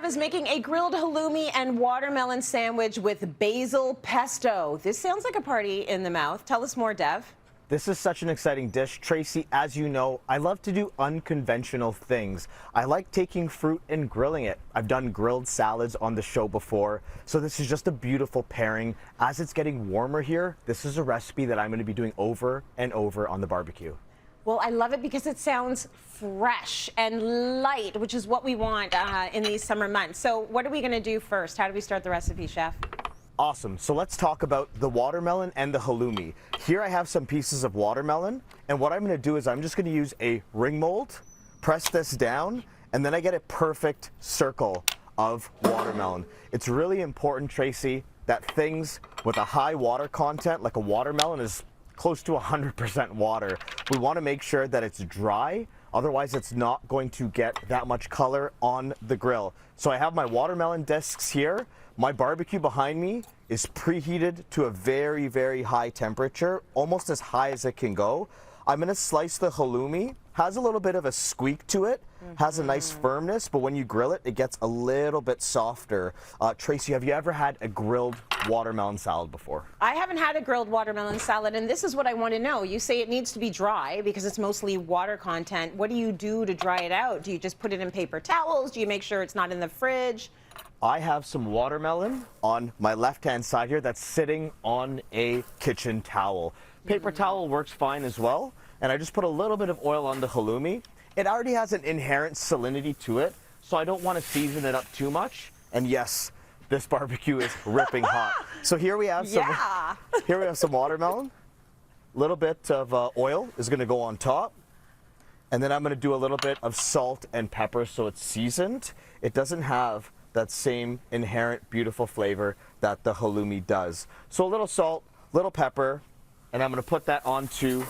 is making a grilled halloumi and watermelon sandwich with basil pesto. This sounds like a party in the mouth. Tell us more, Dev. This is such an exciting dish. Tracy, as you know, I love to do unconventional things. I like taking fruit and grilling it. I've done grilled salads on the show before, so this is just a beautiful pairing. As it's getting warmer here, this is a recipe that I'm going to be doing over and over on the barbecue. Well, I love it because it sounds fresh and light, which is what we want in these summer months. So what are we going to do first? How do we start the recipe, Chef? Awesome. So let's talk about the watermelon and the halloumi. Here I have some pieces of watermelon, and what I'm going to do is I'm just going to use a ring mold, press this down, and then I get a perfect circle of watermelon. It's really important, Tracy, that things with a high water content, like a watermelon, is close to 100% water. We want to make sure that it's dry, otherwise it's not going to get that much color on the grill. So I have my watermelon discs here. My barbecue behind me is preheated to a very, very high temperature, almost as high as it can go. I'm going to slice the halloumi. Has a little bit of a squeak to it, has a nice firmness, but when you grill it, it gets a little bit softer. Tracy, have you ever had a grilled watermelon salad before? I haven't had a grilled watermelon salad, and this is what I want to know. You say it needs to be dry because it's mostly water content. What do you do to dry it out? Do you just put it in paper towels? Do you make sure it's not in the fridge? I have some watermelon on my left-hand side here that's sitting on a kitchen towel. Paper towel works fine as well. And I just put a little bit of oil on the halloumi. It already has an inherent salinity to it, so I don't want to season it up too much. And yes, this barbecue is ripping hot. So here we have some watermelon. A little bit of oil is going to go on top. And then I'm going to do a little bit of salt and pepper so it's seasoned. It doesn't have that same inherent beautiful flavor that the halloumi does. So a little salt, little pepper, and I'm going to put that onto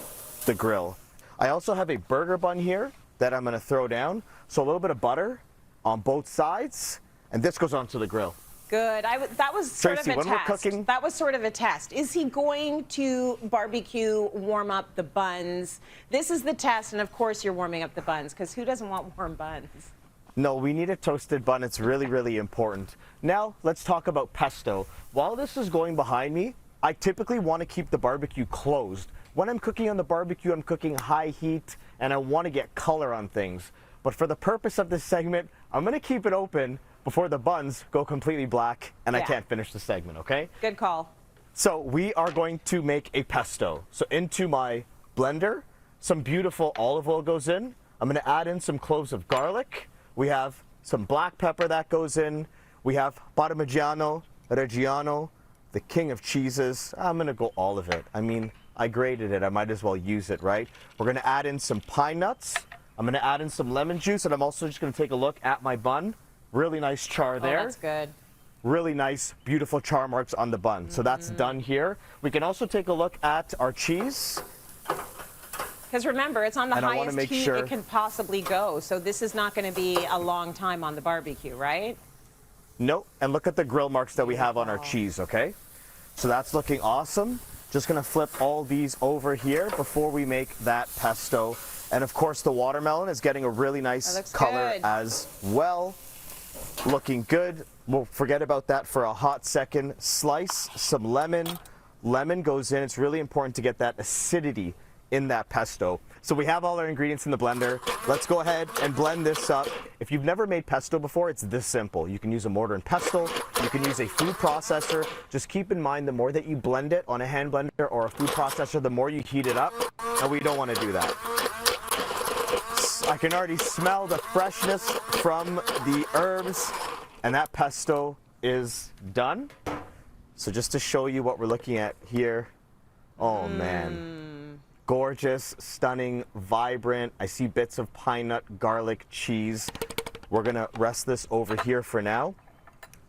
the grill. I also have a burger bun here that I'm going to throw down. So a little bit of butter on both sides, and this goes onto the grill. Good. That was sort Tracy, of a when we're test. cooking, that was sort of a test. Is he going to barbecue, warm up the buns? This is the test, and of course you're warming up the buns, because who doesn't want warm buns? No, we need a toasted bun. It's really, really important. Now, let's talk about pesto. While this is going behind me, I typically want to keep the barbecue closed. When I'm cooking on the barbecue, I'm cooking high heat, and I want to get color on things. But for the purpose of this segment, I'm going to keep it open before the buns go completely black, and I can't finish the segment, okay? Good call. So we are going to make a pesto. So into my blender, some beautiful olive oil goes in. I'm going to add in some cloves of garlic. We have some black pepper that goes in. We have Parmigiano Reggiano, the king of cheeses. I'm going to go all of it. I mean, I grated it. I might as well use it, right? We're going to add in some pine nuts. I'm going to add in some lemon juice, and I'm also just going to take a look at my bun. Really nice char there. Oh, that's good. Really nice, beautiful char marks on the bun. So that's done here. We can also take a look at our cheese. Because remember, it's on the highest heat sure it can possibly go. So this is not going to be a long time on the barbecue, right? Nope. And look at the grill marks that we have on our cheese, okay? So that's looking awesome. Just going to flip all these over here before we make that pesto. And of course, the watermelon is getting a really nice color as well. Looking good. We'll forget about that for a hot second. Slice some lemon. Lemon goes in. It's really important to get that acidity in that pesto. So we have all our ingredients in the blender. Let's go ahead and blend this up. If you've never made pesto before, it's this simple. You can use a mortar and pestle. You can use a food processor. Just keep in mind, the more that you blend it on a hand blender or a food processor, the more you heat it up. And we don't want to do that. I can already smell the freshness from the herbs, and that pesto is done. So just to show you what we're looking at here. Oh man. Gorgeous, stunning, vibrant. I see bits of pine nut, garlic, cheese. We're gonna rest this over here for now.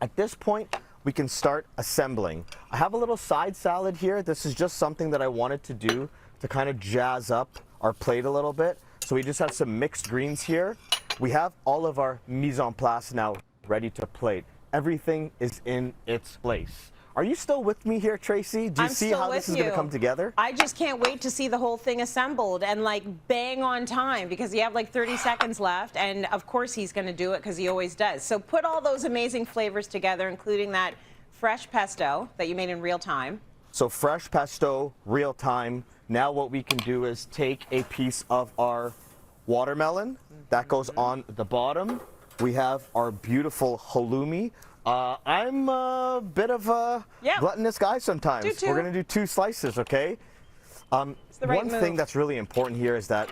At this point, we can start assembling. I have a little side salad here. This is just something that I wanted to do to kind of jazz up our plate a little bit. So we just have some mixed greens here. We have all of our mise en place now ready to plate. Everything is in its place. Are you still with me here, Tracy? Do you I'm see still how with this is going you. to come together? I just can't wait to see the whole thing assembled and like bang on time, because you have like 30 seconds left, and of course he's going to do it because he always does. So put all those amazing flavors together, including that fresh pesto that you made in real time. So fresh pesto, real time. Now what we can do is take a piece of our watermelon. That goes on the bottom. We have our beautiful halloumi. I'm a bit of a Yeah. gluttonous guy sometimes. Do too. We're gonna do 2 slices, okay? It's the right One move. thing that's really important here is that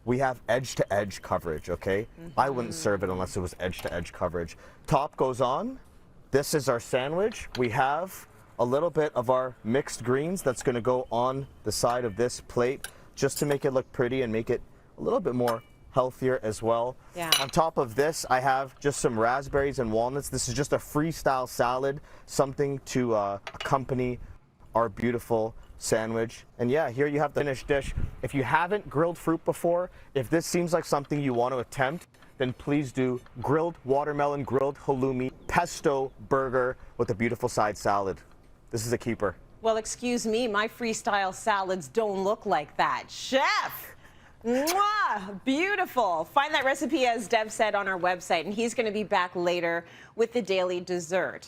we have edge-to-edge coverage, okay? I wouldn't serve it unless it was edge-to-edge coverage. Top goes on. This is our sandwich. We have a little bit of our mixed greens that's gonna go on the side of this plate just to make it look pretty and make it a little bit more healthier as well. Yeah. On top of this, I have just some raspberries and walnuts. This is just a freestyle salad, something to accompany our beautiful sandwich. And yeah, here you have the finished dish. If you haven't grilled fruit before, if this seems like something you want to attempt, then please do grilled watermelon, grilled halloumi, pesto burger with a beautiful side salad. This is a keeper. Well, excuse me, my freestyle salads don't look like that. Chef! Mwah! Beautiful. Find that recipe, as Dev said, on our website, and he's going to be back later with the daily dessert.